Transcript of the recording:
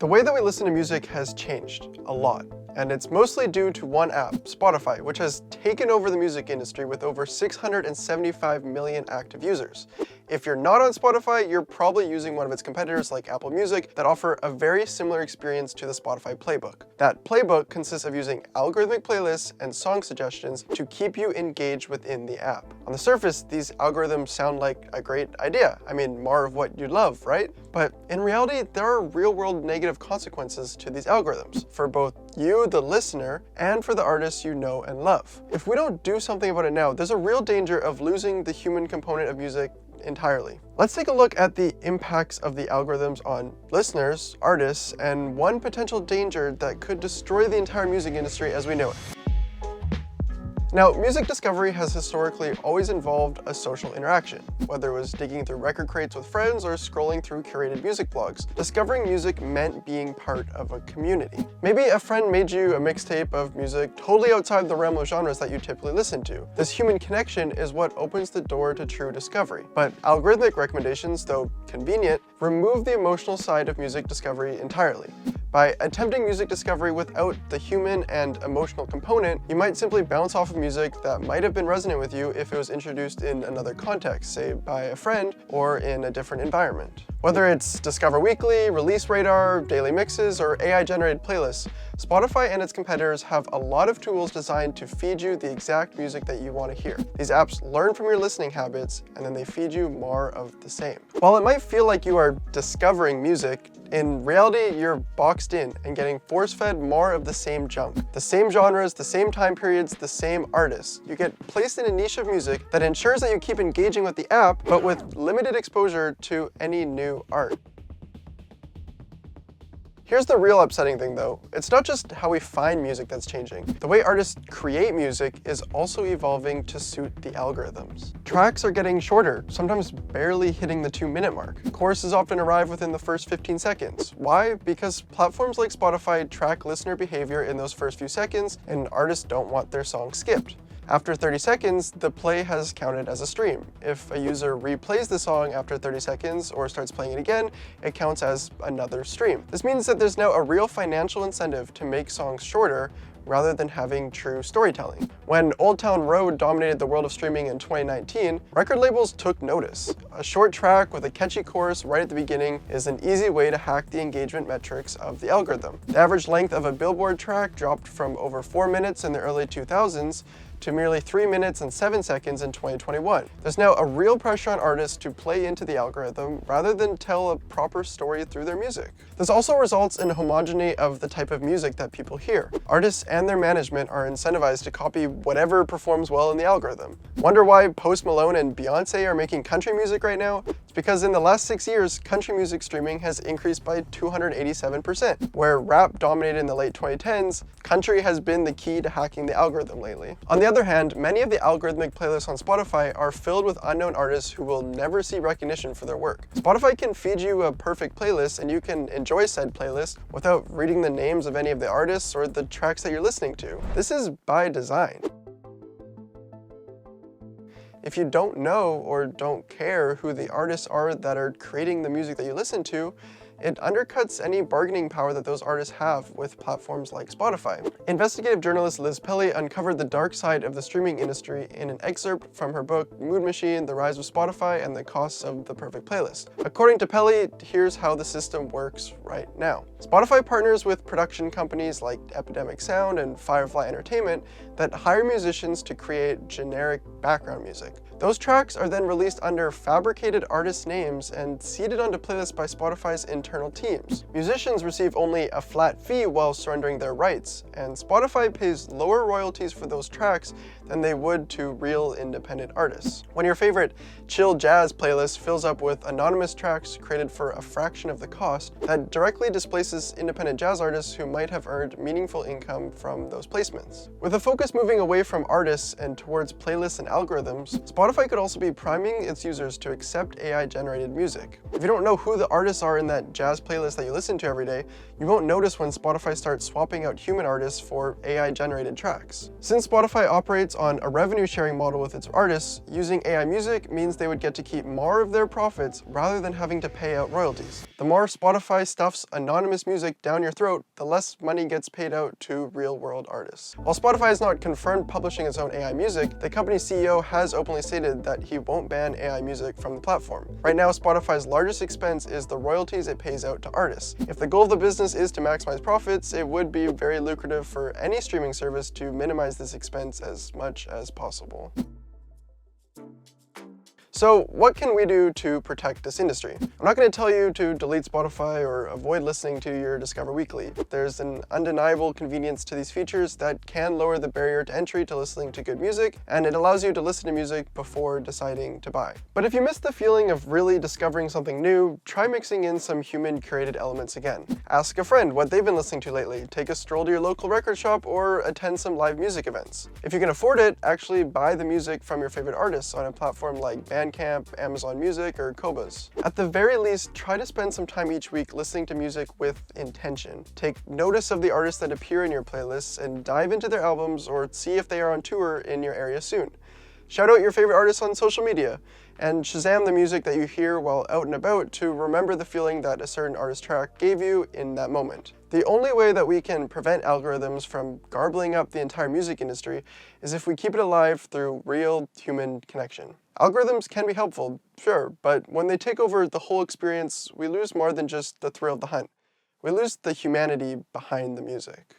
The way that we listen to music has changed a lot, and it's mostly due to one app, Spotify, which has taken over the music industry with over 675 million active users. If you're not on Spotify, you're probably using one of its competitors like Apple Music that offer a very similar experience to the Spotify playbook. That playbook consists of using algorithmic playlists and song suggestions to keep you engaged within the app. On the surface, these algorithms sound like a great idea. I mean, more of what you love, right? But in reality, there are real-world negative consequences to these algorithms for both you, the listener, and for the artists you know and love. If we don't do something about it now, there's a real danger of losing the human component of music entirely. Let's take a look at the impacts of the algorithms on listeners, artists, and one potential danger that could destroy the entire music industry as we know it. Now, music discovery has historically always involved a social interaction. Whether it was digging through record crates with friends or scrolling through curated music blogs, discovering music meant being part of a community. Maybe a friend made you a mixtape of music totally outside the realm of genres that you typically listen to. This human connection is what opens the door to true discovery. But algorithmic recommendations, though convenient, remove the emotional side of music discovery entirely. By attempting music discovery without the human and emotional component, you might simply bounce off of music that might have been resonant with you if it was introduced in another context, say by a friend or in a different environment. Whether it's Discover Weekly, Release Radar, daily mixes, or AI-generated playlists, Spotify and its competitors have a lot of tools designed to feed you the exact music that you want to hear. These apps learn from your listening habits, and then they feed you more of the same. While it might feel like you are discovering music, in reality, you're boxed in and getting force-fed more of the same junk. The same genres, the same time periods, the same artists. You get placed in a niche of music that ensures that you keep engaging with the app, but with limited exposure to any new art. Here's the real upsetting thing though. It's not just how we find music that's changing. The way artists create music is also evolving to suit the algorithms. Tracks are getting shorter, sometimes barely hitting the 2-minute mark. Choruses often arrive within the first 15 seconds. Why? Because platforms like Spotify track listener behavior in those first few seconds, and artists don't want their song skipped. After 30 seconds, the play has counted as a stream. If a user replays the song after 30 seconds or starts playing it again, it counts as another stream. This means that there's now a real financial incentive to make songs shorter rather than having true storytelling. When Old Town Road dominated the world of streaming in 2019, record labels took notice. A short track with a catchy chorus right at the beginning is an easy way to hack the engagement metrics of the algorithm. The average length of a Billboard track dropped from over 4 minutes in the early 2000s to merely 3 minutes and 7 seconds in 2021. There's now a real pressure on artists to play into the algorithm rather than tell a proper story through their music. This also results in homogeneity of the type of music that people hear. Artists and their management are incentivized to copy whatever performs well in the algorithm. Wonder why Post Malone and Beyonce are making country music right now? It's because in the last 6 years, country music streaming has increased by 287%. Where rap dominated in the late 2010s, country has been the key to hacking the algorithm lately. On the other hand, many of the algorithmic playlists on Spotify are filled with unknown artists who will never see recognition for their work. Spotify can feed you a perfect playlist and you can enjoy said playlist without reading the names of any of the artists or the tracks that you're listening to. This is by design. If you don't know or don't care who the artists are that are creating the music that you listen to, it undercuts any bargaining power that those artists have with platforms like Spotify. Investigative journalist Liz Pelly uncovered the dark side of the streaming industry in an excerpt from her book, Mood Machine, The Rise of Spotify and the Costs of the Perfect Playlist. According to Pelly, here's how the system works right now. Spotify partners with production companies like Epidemic Sound and Firefly Entertainment that hire musicians to create generic background music. Those tracks are then released under fabricated artist names and seeded onto playlists by Spotify's internal teams. Musicians receive only a flat fee while surrendering their rights, and Spotify pays lower royalties for those tracks than they would to real independent artists. When your favorite chill jazz playlist fills up with anonymous tracks created for a fraction of the cost, that directly displaces independent jazz artists who might have earned meaningful income from those placements. With the focus moving away from artists and towards playlists and algorithms, Spotify could also be priming its users to accept AI-generated music. If you don't know who the artists are in that jazz playlist that you listen to every day, you won't notice when Spotify starts swapping out human artists for AI-generated tracks. Since Spotify operates on a revenue-sharing model with its artists, using AI music means they would get to keep more of their profits rather than having to pay out royalties. The more Spotify stuffs anonymous music down your throat, the less money gets paid out to real-world artists. While Spotify has not confirmed publishing its own AI music, the company's CEO has openly stated that he won't ban AI music from the platform. Right now, Spotify's largest expense is the royalties it pays out to artists. If the goal of the business is to maximize profits, it would be very lucrative for any streaming service to minimize this expense as much as possible. So what can we do to protect this industry? I'm not going to tell you to delete Spotify or avoid listening to your Discover Weekly. There's an undeniable convenience to these features that can lower the barrier to entry to listening to good music, and it allows you to listen to music before deciding to buy. But if you miss the feeling of really discovering something new, try mixing in some human-curated elements again. Ask a friend what they've been listening to lately, take a stroll to your local record shop, or attend some live music events. If you can afford it, actually buy the music from your favorite artists on a platform like Bandcamp, Amazon Music, or Qobuz. At the very least, try to spend some time each week listening to music with intention. Take notice of the artists that appear in your playlists and dive into their albums or see if they are on tour in your area soon. Shout out your favorite artists on social media, and Shazam the music that you hear while out and about to remember the feeling that a certain artist track gave you in that moment. The only way that we can prevent algorithms from garbling up the entire music industry is if we keep it alive through real human connection. Algorithms can be helpful, sure, but when they take over the whole experience, we lose more than just the thrill of the hunt. We lose the humanity behind the music.